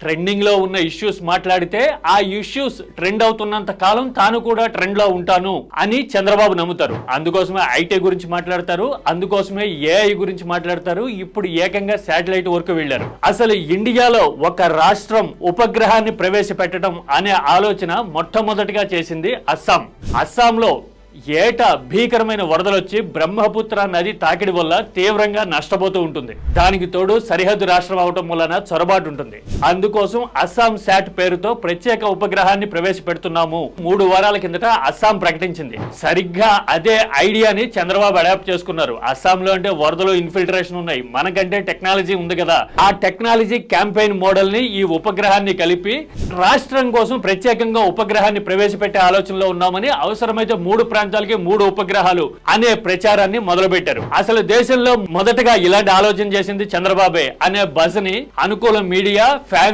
Trending లో ఉన్న issues మాట్లాడితే ఆ ఇష్యూస్ ట్రెండ్ అవుతున్నంత కాలం తాను కూడా ట్రెండ్ లో ఉంటాను అని చంద్రబాబు నమ్ముతారు. అందుకోసమే ఐటీ గురించి మాట్లాడతారు, అందుకోసమే ఏఐ గురించి మాట్లాడతారు. ఇప్పుడు ఏకంగా శాటిలైట్ వరకు వెళ్లారు. అసలు ఇండియాలో ఒక రాష్ట్రం ఉపగ్రహాన్ని ప్రవేశపెట్టడం అనే ఆలోచన మొట్టమొదటిగా చేసింది అస్సాం. అస్సాంలో ఏటా భీకరమైన వరదలొచ్చి బ్రహ్మపుత్ర నది తాకిడి వల్ల తీవ్రంగా నష్టపోతూ ఉంటుంది. దానికి తోడు సరిహద్దు రాష్ట్రం అవటం వలన చొరబాటు ఉంటుంది. అందుకోసం అస్సాం శాట్ పేరుతో ప్రత్యేక ఉపగ్రహాన్ని ప్రవేశపెడుతున్నాము 3 వారాల కిందట అస్సాం ప్రకటించింది. సరిగ్గా అదే ఐడియాని చంద్రబాబు అడాప్ట్ చేసుకున్నారు. అస్సాంలో అంటే వరదలు ఇన్ఫిల్ట్రేషన్ ఉన్నాయి, మనకంటే టెక్నాలజీ ఉంది కదా, ఆ టెక్నాలజీ క్యాంపెయిన్ మోడల్ ని ఈ ఉపగ్రహాన్ని కలిపి రాష్ట్రం కోసం ప్రత్యేకంగా ఉపగ్రహాన్ని ప్రవేశపెట్టే ఆలోచనలో ఉన్నామని, అవసరమైతే 3 ప్రాంతాలకి 3 ఉపగ్రహాలు అనే ప్రచారాన్ని మొదలుపెట్టారు. అసలు దేశంలో మొదటగా ఇలాంటి ఆలోచన చేసింది చంద్రబాబే అనే బజ్ ని అనుకూల మీడియా, ఫ్యాన్